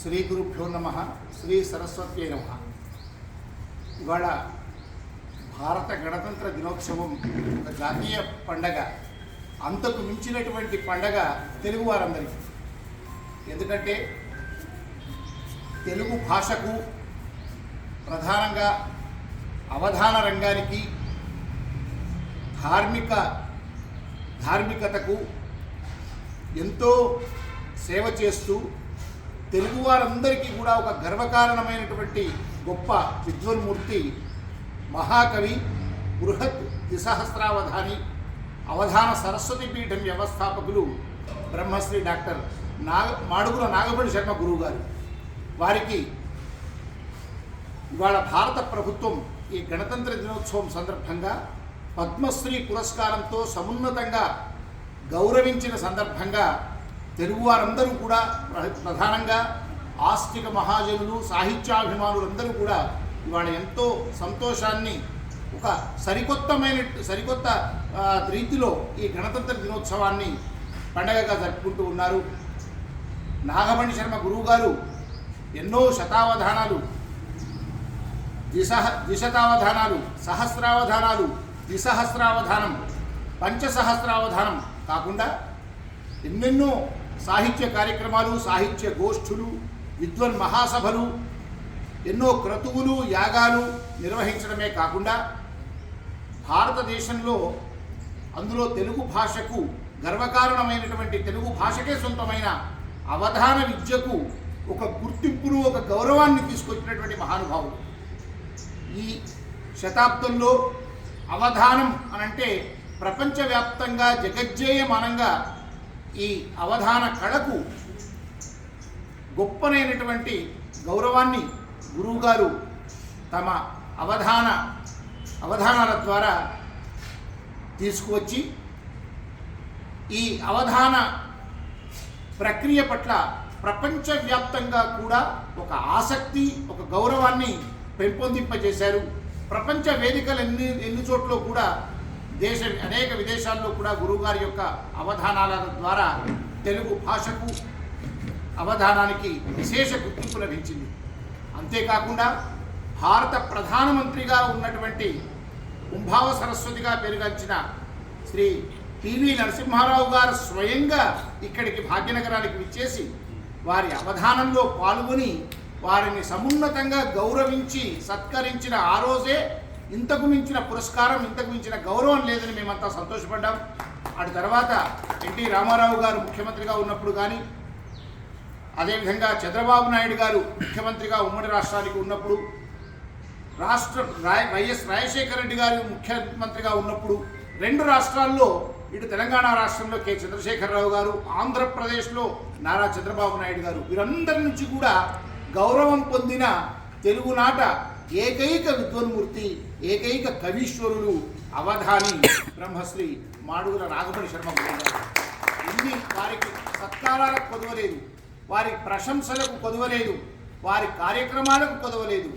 శ్రీ గురుభ్యో నమః. శ్రీ సరస్వత్యై నమః. ఇవాళ భారత గణతంత్ర దినోత్సవం ఒక జాతీయ పండగ. అంతకు మించినటువంటి పండగ తెలుగు వారందరికీ. ఎందుకంటే తెలుగు భాషకు, ప్రధానంగా అవధాన రంగానికి, ధార్మికతకు ఎంతో సేవ చేస్తూ తెలుగు వారందరికీ కూడా ఒక గర్వకారణమైనటువంటి గొప్ప విద్వన్మూర్తి, మహాకవి, బృహత్ ద్విసహస్రావధాని, అవధాన సరస్వతి పీఠం వ్యవస్థాపకులు బ్రహ్మశ్రీ డాక్టర్ మాడుగుల నాగమణి శర్మ గురువు గారు. వారికి ఇవాళ భారత ప్రభుత్వం ఈ గణతంత్ర దినోత్సవం సందర్భంగా పద్మశ్రీ పురస్కారంతో సమున్నతంగా గౌరవించిన సందర్భంగా తెలుగు వారందరూ కూడా, ప్రధానంగా ఆస్తిక మహాజనులు, సాహిత్యాభిమానులందరూ కూడా ఇవాళ ఎంతో సంతోషాన్ని, ఒక సరికొత్త రీతిలో ఈ గణతంత్ర దినోత్సవాన్ని పండగగా జరుపుకుంటూ ఉన్నారు. నాగమణి శర్మ గురువు గారు ఎన్నో శతావధానాలు, ద్విశతావధానాలు, సహస్రావధానాలు, ద్విసహస్రావధానం, పంచసహస్రావధానం కాకుండా ఎన్నెన్నో సాహిత్య కార్యక్రమాలు, సాహిత్య గోష్ఠులు, విద్వన్ మహాసభలు, ఎన్నో క్రతువులు, యాగాలు నిర్వహించడమే కాకుండా భారతదేశంలో, అందులో తెలుగు భాషకు గర్వకారణమైనటువంటి, తెలుగు భాషకే సొంతమైన అవధాన విద్యకు ఒక గుర్తింపును, ఒక గౌరవాన్ని తీసుకొచ్చినటువంటి మహానుభావులు. ఈ శతాబ్దంలో అవధానం అనంటే ప్రపంచవ్యాప్తంగా జగజ్జేయమానంగా ఈ అవధాన కళకు గొప్పనైనటువంటి గౌరవాన్ని గురువుగారు తమ అవధానాల ద్వారా తీసుకువచ్చి ఈ అవధాన ప్రక్రియ పట్ల ప్రపంచవ్యాప్తంగా కూడా ఒక ఆసక్తి, ఒక గౌరవాన్ని పెంపొందింపజేశారు. ప్రపంచ వేదికలు ఎన్ని చోట్ల కూడా, అనేక విదేశాల్లో కూడా గురువుగారి యొక్క అవధానాల ద్వారా తెలుగు భాషకు, అవధానానికి విశేష గుర్తింపు లభించింది. అంతేకాకుండా భారత ప్రధానమంత్రిగా ఉన్నటువంటి కుంభావ సరస్వతిగా పేరుగాంచిన శ్రీ పివి నరసింహారావు గారు స్వయంగా ఇక్కడికి భాగ్యనగరానికి విచ్చేసి వారి అవధానంలో పాల్గొని వారిని సమున్నతంగా గౌరవించి సత్కరించిన ఆ రోజే ఇంతకు మించిన పురస్కారం, ఇంతకు మించిన గౌరవం లేదని మేమంతా సంతోషపడ్డాం. అటు తర్వాత ఎన్టీ రామారావు గారు ముఖ్యమంత్రిగా ఉన్నప్పుడు కానీ, అదేవిధంగా చంద్రబాబు నాయుడు గారు ముఖ్యమంత్రిగా ఉమ్మడి రాష్ట్రానికి ఉన్నప్పుడు, వైఎస్ రాజశేఖర రెడ్డి గారు ముఖ్యమంత్రిగా ఉన్నప్పుడు, రెండు రాష్ట్రాల్లో, ఇటు తెలంగాణ రాష్ట్రంలో కె చంద్రశేఖరరావు గారు, ఆంధ్రప్రదేశ్లో నారా చంద్రబాబు నాయుడు గారు, వీరందరి నుంచి కూడా గౌరవం పొందిన తెలుగునాట ఏకైక విద్వన్మూర్తి, ఏకైక కవీశ్వరులు అవధాని బ్రహ్మశ్రీ మాడుగుల నాగమణి శర్మ గురువు గారు. ఇన్ని వారికి సత్కారాలకు కొదవలేదు, వారి ప్రశంసలకు కొదవలేదు, వారి కార్యక్రమాలకు కొదవలేదు.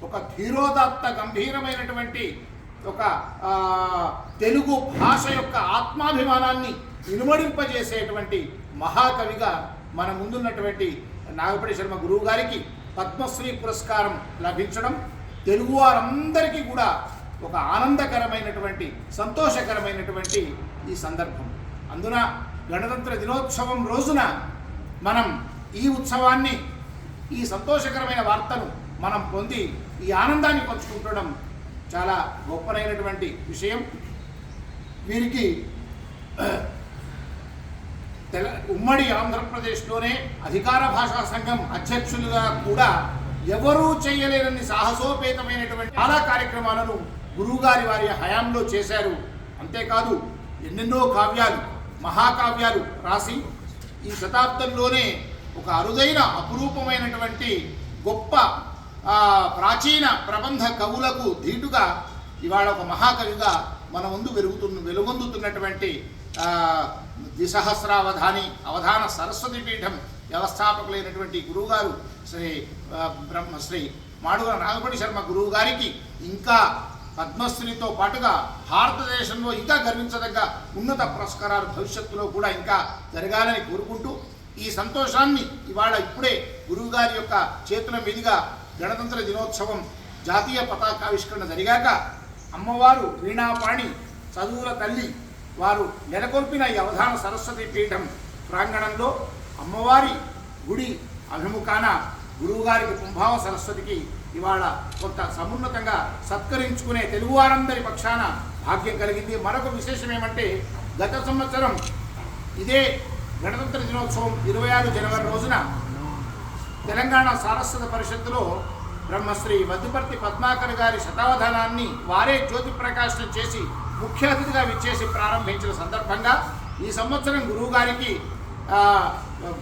ఒక ధీరోదాత్త గంభీరమైనటువంటి, ఒక తెలుగు భాష యొక్క ఆత్మాభిమానాన్ని ఇనుమడింపజేసేటువంటి మహాకవిగా మన ముందున్నటువంటి నాగమణి శర్మ గురువు గారికి పద్మశ్రీ పురస్కారం లభించడం తెలుగు వారందరికీ కూడా ఒక ఆనందకరమైనటువంటి, సంతోషకరమైనటువంటి ఈ సందర్భం. అందున గణతంత్ర దినోత్సవం రోజున మనం ఈ ఉత్సవాన్ని, ఈ సంతోషకరమైన వార్తను మనం పొంది ఈ ఆనందాన్ని పంచుకుంటడం చాలా గొప్పనైనటువంటి విషయం. వీరికి ఉమ్మడి ఆంధ్రప్రదేశ్లోనే అధికార భాషా సంఘం అధ్యక్షులుగా కూడా ఎవరూ చేయలేనన్ని సాహసోపేతమైనటువంటి చాలా కార్యక్రమాలను గురువుగారి వారి హయాంలో చేశారు. అంతేకాదు ఎన్నెన్నో కావ్యాలు, మహాకావ్యాలు రాసి ఈ శతాబ్దంలోనే ఒక అరుదైన, అపురూపమైనటువంటి గొప్ప ప్రాచీన ప్రబంధ కవులకు ధీటుగా ఇవాళ ఒక మహాకవిగా మన ముందు వెలుగొందుతున్నటువంటి ద్విసహస్రావధాని, అవధాన సరస్వతి పీఠం వ్యవస్థాపకులైనటువంటి గురువుగారు శ్రీ మాడుగుల నాగమణి శర్మ గురువు గారికి ఇంకా పద్మశ్రీతో పాటుగా భారతదేశంలో ఇంకా గర్వించదగ్గ ఉన్నత పురస్కారాలు భవిష్యత్తులో కూడా ఇంకా జరగాలని కోరుకుంటూ ఈ సంతోషాన్ని ఇవాళ ఇప్పుడే గురువుగారి యొక్క చేతుల మీదుగా గణతంత్ర దినోత్సవం జాతీయ పతాకావిష్కరణ జరిగాక అమ్మవారు వీణాపాణి చదువుల తల్లి వారు నెలకొల్పిన ఈ అవధాన సరస్వతి పీఠం ప్రాంగణంలో అమ్మవారి గుడి అభిముఖాన గురువుగారికి కుంభావ సరస్వతికి ఇవాళ కొంత సమున్నతంగా సత్కరించుకునే తెలుగువారందరి పక్షాన భాగ్యం కలిగింది. మరొక విశేషం ఏమంటే గత సంవత్సరం ఇదే గణతంత్ర దినోత్సవం 26 జనవరి రోజున తెలంగాణ సారస్వత పరిషత్తులో బ్రహ్మశ్రీ వద్దిపర్తి పద్మాకర్ గారి శతావధానాన్ని వారే జ్యోతి ప్రకాశనం చేసి ముఖ్య అతిథిగా విచ్చేసి ప్రారంభించిన సందర్భంగా ఈ సంవత్సరం గురువుగారికి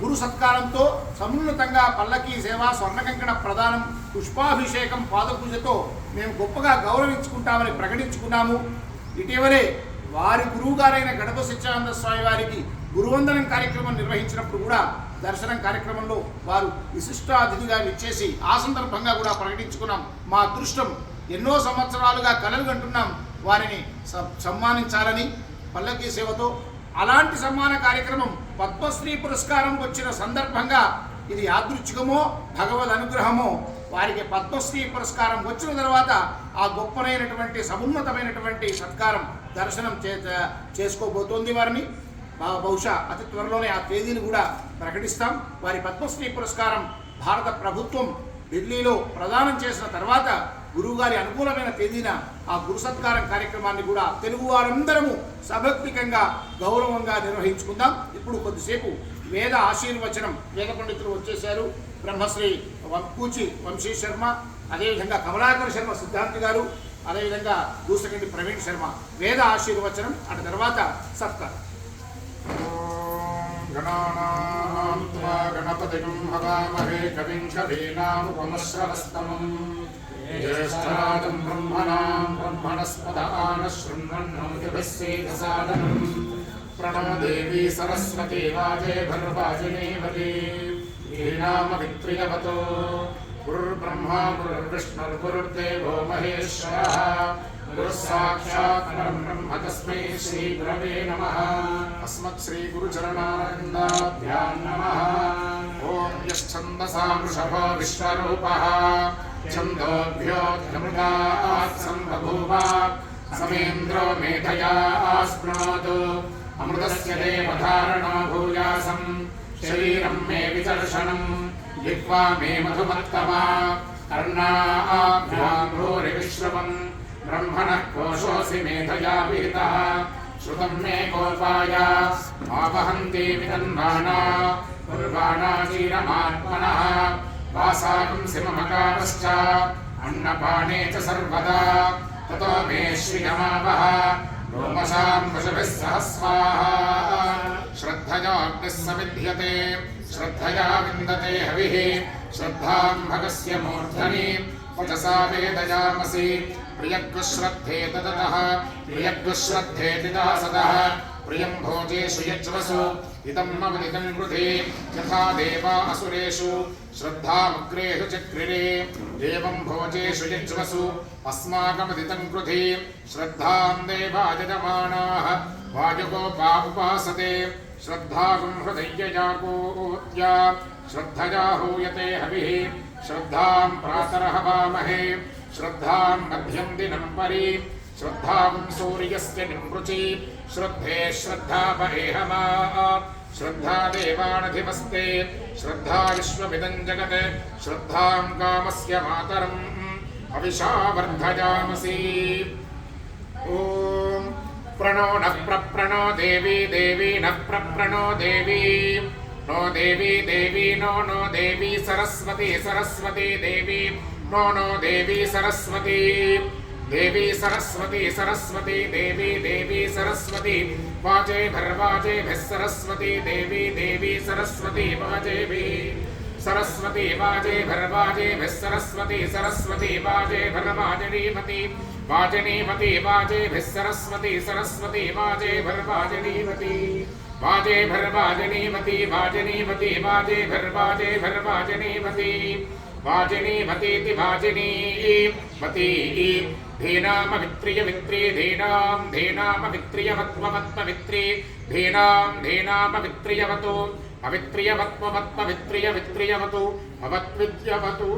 గురు సత్కారంతో సమున్నతంగా పల్లకీ సేవ, స్వర్ణకంకణ ప్రదానం, పుష్పాభిషేకం, పాదపూజతో మేము గొప్పగా గౌరవించుకుంటామని ప్రకటించుకున్నాము. ఇటీవలే వారి గురువుగారైన గణప సత్యానంద స్వామి వారికి గురువందనం కార్యక్రమం నిర్వహించినప్పుడు కూడా దర్శనం కార్యక్రమంలో వారు విశిష్ట అతిథిగా విచ్చేసి ఆ సందర్భంగా కూడా ప్రకటించుకున్నాం. మా అదృష్టం ఎన్నో సంవత్సరాలుగా కలలు కంటున్నాం వారిని సన్మానించాలని పల్లకీ సేవతో. అలాంటి సన్మాన కార్యక్రమం పద్మశ్రీ పురస్కారం వచ్చిన సందర్భంగా ఇది యాదృచ్ఛికమో భగవద్ అనుగ్రహమో వారికి పద్మశ్రీ పురస్కారం వచ్చిన తర్వాత ఆ గొప్పనైనటువంటి సమున్నతమైనటువంటి సత్కారం దర్శనం చేసుకోబోతోంది వారిని. బహుశా అతి త్వరలోనే ఆ తేదీలు కూడా ప్రకటిస్తాం. వారి పద్మశ్రీ పురస్కారం భారత ప్రభుత్వం ఢిల్లీలో ప్రదానం చేసిన తర్వాత గురువుగారి అనుకూలమైన తేదీన ఆ గురు సత్కారం కార్యక్రమాన్ని కూడా తెలుగు వారందరము సభక్తికంగా గౌరవంగా నిర్వహించుకుందాం. ఇప్పుడు కొద్దిసేపు వేద ఆశీర్వచనం వేద పండితులు వచ్చేశారు. బ్రహ్మశ్రీ కూచి వంశీ శర్మ, అదేవిధంగా కమలాకర్ శర్మ సిద్ధాంతి గారు, అదేవిధంగా దూసకండి ప్రవీణ్ శర్మ వేద ఆశీర్వచనం. అటు తర్వాత సత్కారం. గణపతిం హవామహే కవిం కవీనాముపమశ్రవస్తమం జ్యేష్ఠరాజం బ్రహ్మణస్పద ఆనశృణ్వన్నోతిభిస్సేదసాదనం ప్రణమ దేవీ సరస్వతి వాజే భర్వాజినీవతి శ్రీనామవిత్రియవతో గురుర్బ్రహ్మా గురుర్విష్ణుర్గురుర్దేవో మహేశ్వరః గురు సాక్షాత్ పరబ్రహ్మ తస్మై శ్రీ గురవే నమః. అస్మత్ శ్రీ గురుచరణారవిందాభ్యాం నమః. ఓం యశ్ఛందసాం వృషభో విశ్వరూపః ఛందోభ్యోऽధ్యమృతాత్ సంబభూవ సమేంద్రో మేధయా స్పృణోతు అమృతస్య దేవధారణో భూయాసం శరీరం మే విచర్షణం జిహ్వా మే మధుమత్తమా కర్ణాభ్యాం భూరి విశ్రవం బ్రహ్మణః కోశోऽसि మేధయా విహితః श्रुतं मे गोपाय आवहन्ति वितन्वाना पूर्वाणाचीरमात्मनः वासांसि मम कामश्च अन्नपाने च सर्वदा ततो मे श्रियमावह रोमशां वशभिः सह स्वाहा श्रद्धयाग्निः सविध्यते श्रद्धया विन्दते हविः श्रद्धां भगस्य मूर्धनि वचसा वेदयामसि प्रियग्श्रद्धे ततः प्रियग्श्रद्धे दिदासदः प्रियं भोजेषु यज्वसु इदं मवनितं कृते यथा देवा असुरेषु श्रद्धामुग्रेषु चक्रिरे एवं भोजेषु यज्वसु अस्माकमदितं कृते श्रद्धां देवा यजमानाः वायुगोपा उपासते श्रद्धागुं हृदययाकूत्या श्रद्धया हूयते हविः श्रद्धां प्रातरहवामहे श्रद्धां मध्यं दिनं परि श्रद्धां सूर्यस्य निमृचि श्रद्धे श्रद्धा परेहमा श्रद्धा देवानधिपस्ते श्रद्धा विश्वमिदं जगत् श्रद्धां कामस्य मातरम् अविशा वर्धयामसि। ॐ प्रणो नः प्रप्रणो देवी देवी नः प्रप्रणो देवी नो देवी देवी नो नो देवी सरस्वती सरस्वती देवी नो नो देवी सरस्वती देवी सरस्वती सरस्वती देवी देवी सरस्वती वाजे भर्वाजेभिः सरस्वती देवी देवी सरस्वती वाजेभिः सरस्वती वाजे भर्वाजेभिः सरस्वती सरस्वती वाजे भर्वाजनीमती वाजनीमती वाजेभिः सरस्वती सरस्वती वाजे भर्वाजनीमती वाजे भर्वाजनीमती वाजनीमती वाजे भर्वाजे भर्वाजनीमती वाजिनीमतीति वाजिनीमती धीनामवित्रियमित्री धीनां धीनामवित्रियवत्ववत्मवित्री धीनां धीनामवित्रियवतु పవిత్రియవత్వవత్పవిత్రియవిత్రియవతు భవద్విద్యవతు